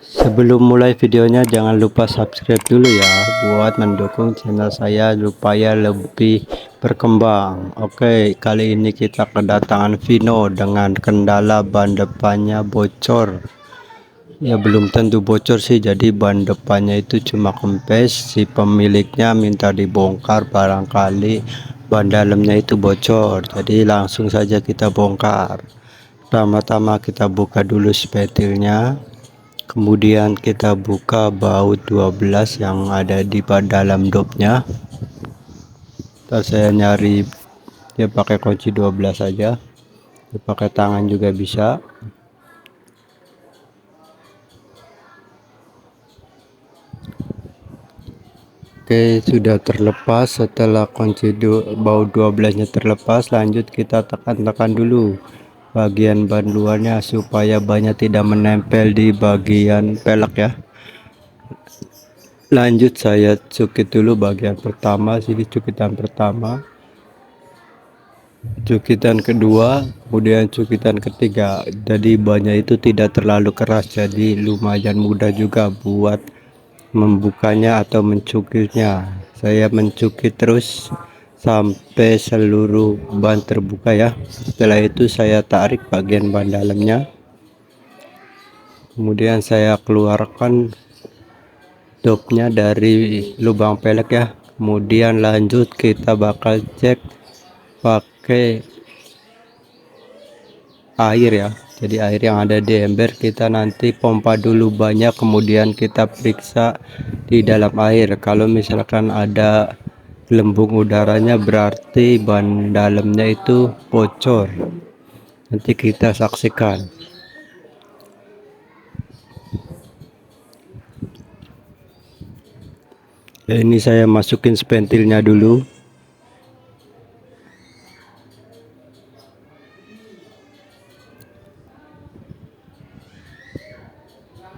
Sebelum mulai videonya jangan lupa subscribe dulu ya buat mendukung channel saya supaya lebih berkembang. Oke, kali ini kita kedatangan Vino dengan kendala ban depannya bocor. Ya belum tentu bocor sih, jadi ban depannya itu cuma kempes. Si pemiliknya minta dibongkar, barangkali ban dalamnya itu bocor. Jadi langsung saja kita bongkar. Pertama-tama kita buka dulu spetilnya. Kemudian kita buka baut 12 yang ada di dalam dopnya. Ntar saya nyari ya pakai kunci 12 saja. Ya, pakai tangan juga bisa. Oke, sudah terlepas. Setelah kunci baut 12 nya terlepas, lanjut kita tekan-tekan dulu bagian ban luarnya supaya bannya tidak menempel di bagian pelek ya. Lanjut saya cukit dulu bagian pertama, sini cukitan pertama, cukitan kedua, kemudian cukitan ketiga. Jadi bannya itu tidak terlalu keras, jadi lumayan mudah juga buat membukanya atau mencukitnya. Saya mencukit terus sampai seluruh ban terbuka ya. Setelah itu saya tarik bagian ban dalamnya, kemudian saya keluarkan dopnya dari lubang pelek ya. Kemudian lanjut kita bakal cek pakai air ya. Jadi air yang ada di ember kita nanti pompa dulu banyak, kemudian kita periksa di dalam air. Kalau misalkan ada gelembung udaranya berarti ban dalamnya itu bocor. Nanti kita saksikan. Ya, ini saya masukin spentilnya dulu.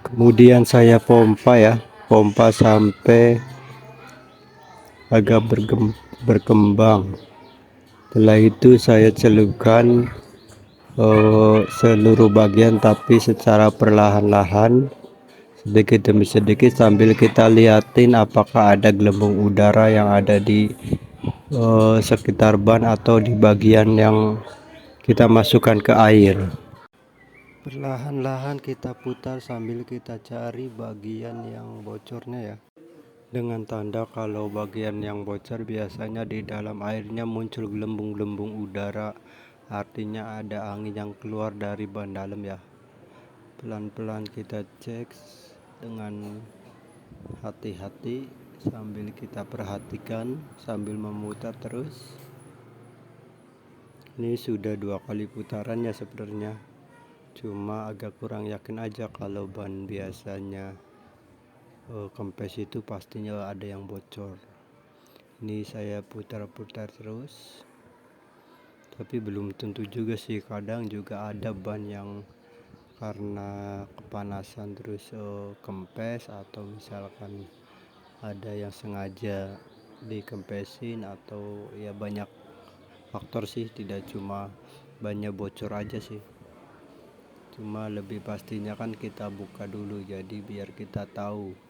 Kemudian saya pompa ya, pompa sampai agak berkembang. Setelah itu saya celupkan seluruh bagian tapi secara perlahan-lahan, sedikit demi sedikit, sambil kita liatin apakah ada gelembung udara yang ada di sekitar ban atau di bagian yang kita masukkan ke air. Perlahan-lahan kita putar sambil kita cari bagian yang bocornya ya. Dengan tanda kalau bagian yang bocor biasanya di dalam airnya muncul gelembung-gelembung udara, artinya ada angin yang keluar dari ban dalam ya. Pelan-pelan kita cek dengan hati-hati sambil kita perhatikan sambil memutar terus. Ini sudah 2 kali putarannya sebenarnya, cuma agak kurang yakin aja kalau ban biasanya kempes itu pastinya ada yang bocor. Ini saya putar-putar terus, tapi belum tentu juga sih, kadang juga ada ban yang karena kepanasan terus kempes, atau misalkan ada yang sengaja dikempesin, atau ya banyak faktor sih, tidak cuma bannya bocor aja sih. Cuma lebih pastinya kan kita buka dulu, jadi biar kita tahu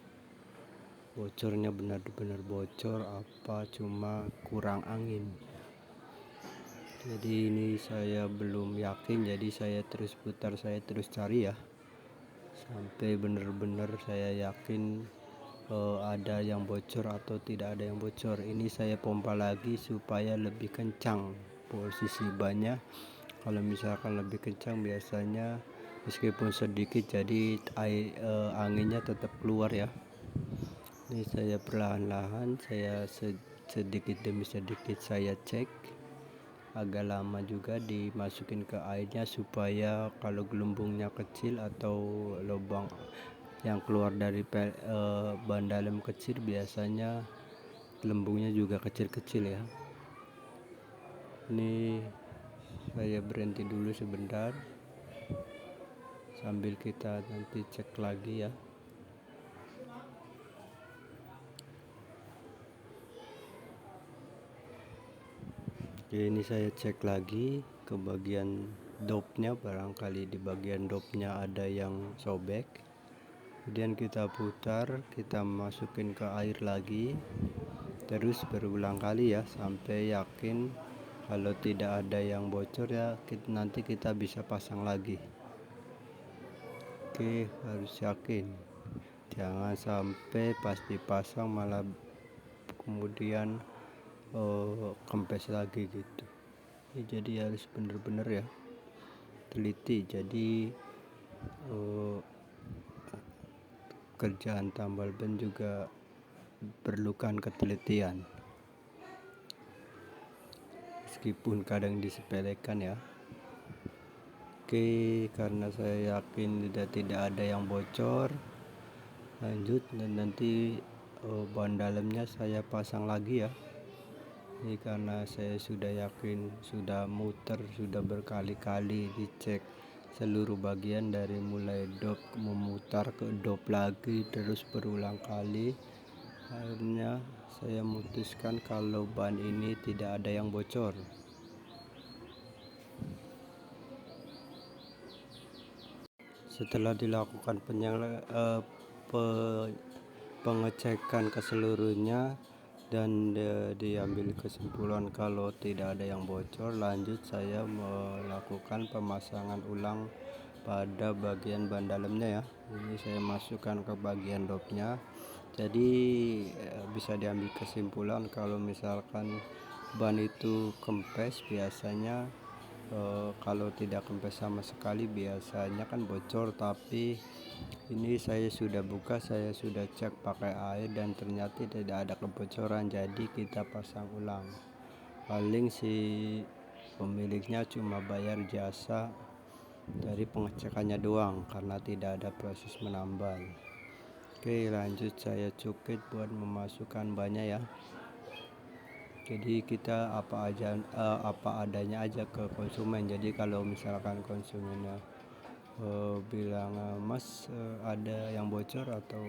bocornya benar-benar bocor apa cuma kurang angin. Jadi ini saya belum yakin, jadi saya terus putar, saya terus cari ya sampai benar-benar saya yakin ada yang bocor atau tidak ada yang bocor. Ini saya pompa lagi supaya lebih kencang posisi bannya. Kalau misalkan lebih kencang biasanya meskipun sedikit jadi anginnya tetap keluar ya. Ini saya perlahan-lahan, saya sedikit demi sedikit saya cek. Agak lama juga dimasukin ke airnya supaya kalau gelembungnya kecil atau lubang yang keluar dari ban dalam kecil, biasanya gelembungnya juga kecil-kecil ya. Ini saya berhenti dulu sebentar sambil kita nanti cek lagi ya. Oke, ini saya cek lagi ke bagian dopnya, barangkali di bagian dopnya ada yang sobek. kemudian kita putar, kita masukin ke air lagi, terus berulang kali ya sampai yakin. Kalau tidak ada yang bocor ya nanti kita bisa pasang lagi. Oke, harus yakin, jangan sampai pas dipasang malah kemudian kempes lagi gitu. Jadi harus bener-bener ya teliti. Jadi kerjaan tambal ban juga perlukan ketelitian, meskipun kadang disepelekan ya. Oke, karena saya yakin tidak ada yang bocor, lanjut, dan nanti ban dalamnya saya pasang lagi ya. Ini karena saya sudah yakin, sudah muter, sudah berkali-kali dicek seluruh bagian dari mulai dop, memutar ke dop lagi terus berulang kali. Akhirnya saya memutuskan kalau ban ini tidak ada yang bocor. Setelah dilakukan pengecekan keseluruhnya dan diambil kesimpulan kalau tidak ada yang bocor, lanjut saya melakukan pemasangan ulang pada bagian ban dalamnya ya. Ini saya masukkan ke bagian dopnya. Jadi bisa diambil kesimpulan kalau misalkan ban itu kempes, biasanya kalau tidak kempes sama sekali biasanya kan bocor. Tapi ini saya sudah buka, saya sudah cek pakai air dan ternyata tidak ada kebocoran, jadi kita pasang ulang. Paling si pemiliknya cuma bayar jasa dari pengecekannya doang karena tidak ada proses menambal. Oke, lanjut saya cukit buat memasukkan bannya ya. Jadi kita apa adanya aja ke konsumen. Jadi kalau misalkan konsumennya bilang mas ada yang bocor atau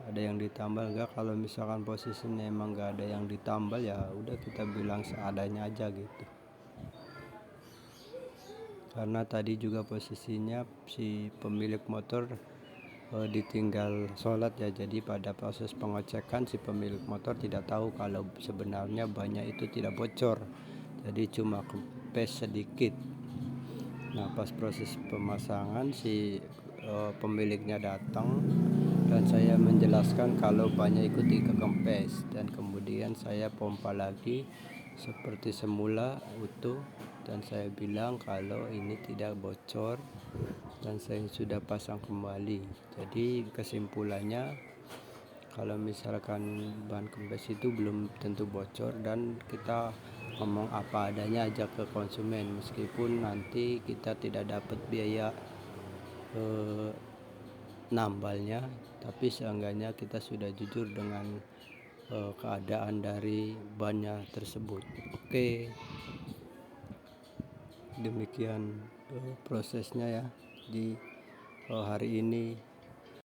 ada yang ditambal enggak, kalau misalkan posisinya emang enggak ada yang ditambal ya udah kita bilang seadanya aja gitu. Karena tadi juga posisinya si pemilik motor ditinggal sholat ya, jadi pada proses pengecekan si pemilik motor tidak tahu kalau sebenarnya bannya itu tidak bocor, jadi cuma kempes sedikit. Nah pas proses pemasangan si pemiliknya datang dan saya menjelaskan kalau bannya itu tidak kempes, dan kemudian saya pompa lagi seperti semula utuh, dan saya bilang kalau ini tidak bocor dan saya sudah pasang kembali. Jadi kesimpulannya kalau misalkan ban kempes itu belum tentu bocor, dan kita ngomong apa adanya aja ke konsumen, meskipun nanti kita tidak dapat biaya nambalnya, tapi seenggaknya kita sudah jujur dengan keadaan dari bannya tersebut. Oke, demikian prosesnya ya di hari ini.